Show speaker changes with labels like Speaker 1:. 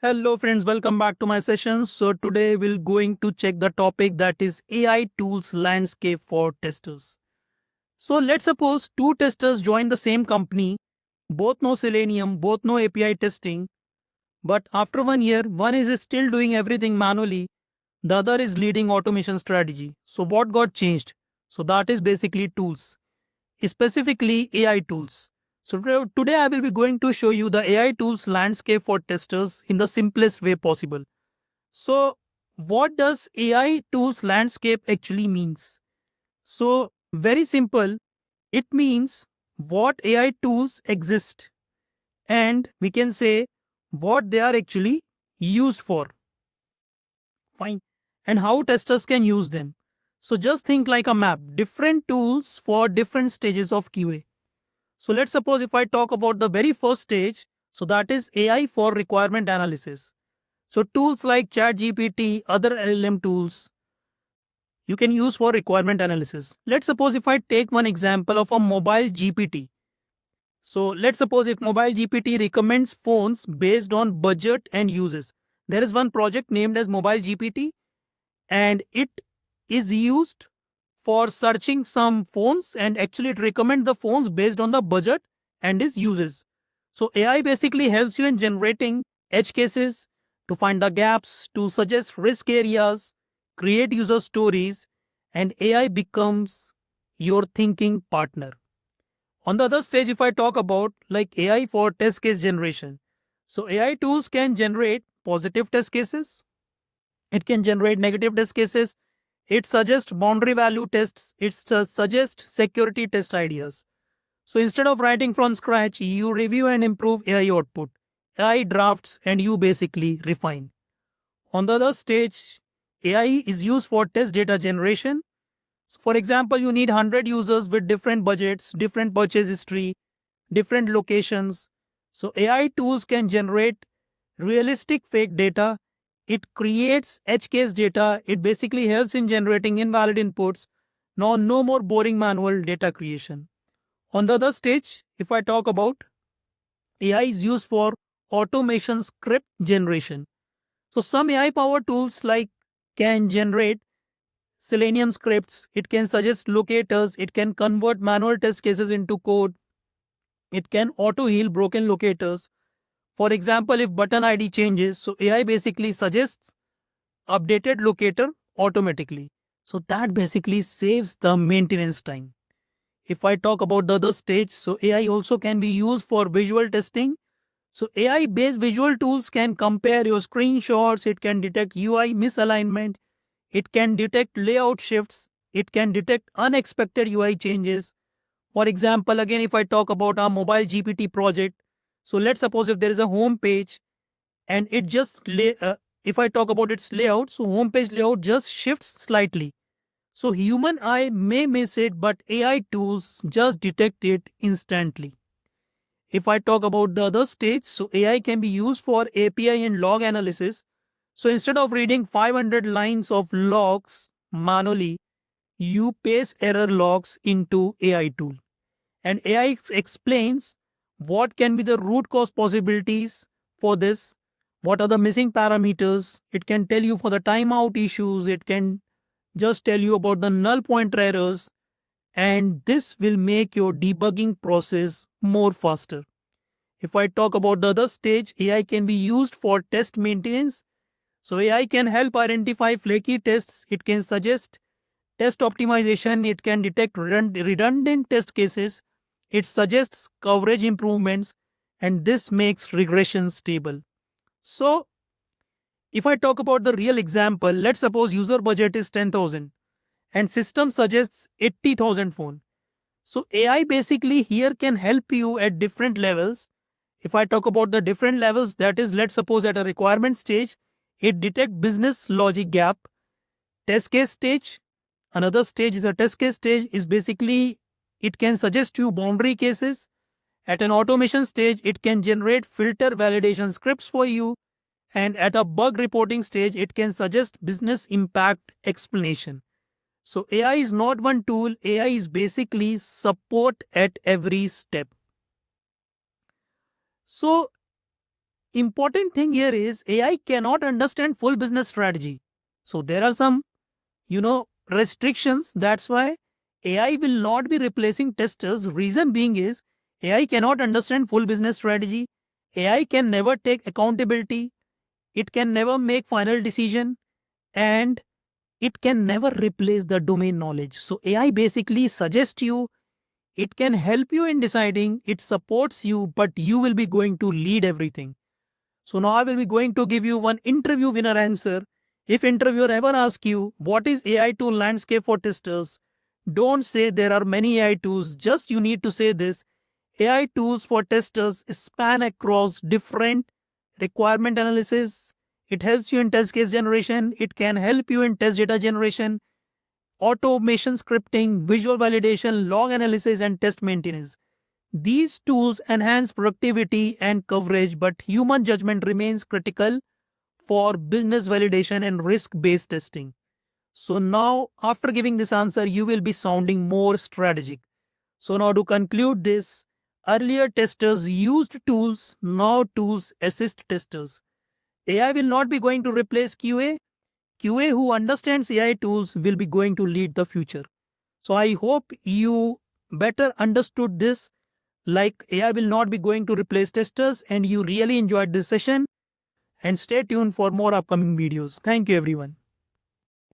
Speaker 1: Hello friends, welcome back to my session. So today we're going to check the topic that is AI tools landscape for testers. So let's suppose two testers join the same company, both know Selenium, both know API testing, but after 1 year, one is still doing everything manually, the other is leading automation strategy. So what got changed? So that is basically tools, specifically AI tools. So today I will be going to show you the AI tools landscape for testers in the simplest way possible. So, what does AI tools landscape actually means? So, very simple. It means what AI tools exist and we can say what they are actually used for. Fine. And how testers can use them. So, just think like a map, different tools for different stages of QA. So, let's suppose if I talk about the very first stage, so that is AI for requirement analysis. So, tools like ChatGPT, other LLM tools, you can use for requirement analysis. Let's suppose if I take one example of a mobile GPT. So let's suppose if mobile GPT recommends phones based on budget and uses. There is one project named as mobile GPT and it is used for searching some phones and actually it recommends the phones based on the budget and its uses. So AI basically helps you in generating edge cases to find the gaps, to suggest risk areas, create user stories, and AI becomes your thinking partner. On the other stage, if I talk about like AI for test case generation, so AI tools can generate positive test cases, it can generate negative test cases, it suggests boundary value tests, it suggests security test ideas. So instead of writing from scratch, you review and improve AI output. AI drafts and you basically refine. On the other stage, AI is used for test data generation. So for example, you need 100 users with different budgets, different purchase history, different locations. So AI tools can generate realistic fake data. It creates edge case data. It basically helps in generating invalid inputs. Now, no more boring manual data creation. On the other stage, if I talk about AI is used for automation script generation. So some AI powered tools like can generate Selenium scripts, it can suggest locators, it can convert manual test cases into code, it can auto heal broken locators. For example, if button ID changes, so AI basically suggests updated locator automatically. So that basically saves the maintenance time. If I talk about the other stage, so AI also can be used for visual testing. So AI based visual tools can compare your screenshots, it can detect UI misalignment, it can detect layout shifts, it can detect unexpected UI changes. For example, again, if I talk about our mobile GPT project, so let's suppose if there is a home page and it just if I talk about its layout, so home page layout just shifts slightly. So human eye may miss it, but AI tools just detect it instantly. If I talk about the other stage, so AI can be used for API and log analysis. So instead of reading 500 lines of logs manually, you paste error logs into AI tool. And AI explains what can be the root cause possibilities for this, what are the missing parameters. It can tell you for the timeout issues, it can just tell you about the null pointer errors, and this will make your debugging process more faster. If I talk about the other stage, AI can be used for test maintenance. So AI can help identify flaky tests, it can suggest test optimization, it can detect redundant test cases, it suggests coverage improvements, and this makes regression stable. So, if I talk about the real example, let's suppose user budget is 10,000 and system suggests 80,000 phone. So, AI basically here can help you at different levels. If I talk about the different levels, that is, let's suppose at a requirement stage, it detect business logic gap. Test case stage, another stage is a test case stage, is basically it can suggest you boundary cases. At an automation stage, it can generate filter validation scripts for you. And at a bug reporting stage, it can suggest business impact explanation. So AI is not one tool, AI is basically support at every step. So important thing here is AI cannot understand full business strategy. So there are some, restrictions. That's why AI will not be replacing testers. Reason being is AI cannot understand full business strategy. AI can never take accountability. It can never make final decision, and it can never replace the domain knowledge. So AI basically suggests you, it can help you in deciding, it supports you, but you will be going to lead everything. So now I will be going to give you one interview winner answer. If interviewer ever asks you what is AI tool landscape for testers, don't say there are many AI tools. Just you need to say this: AI tools for testers span across different requirement analysis. It helps you in test case generation. It can help you in test data generation, automation scripting, visual validation, log analysis, and test maintenance. These tools enhance productivity and coverage, but human judgment remains critical for business validation and risk based testing. So, now after giving this answer, you will be sounding more strategic. So, now to conclude this, earlier testers used tools, now tools assist testers. AI will not be going to replace QA. QA who understands AI tools will be going to lead the future. So, I hope you better understood this, like AI will not be going to replace testers, and you really enjoyed this session. And stay tuned for more upcoming videos. Thank you, everyone.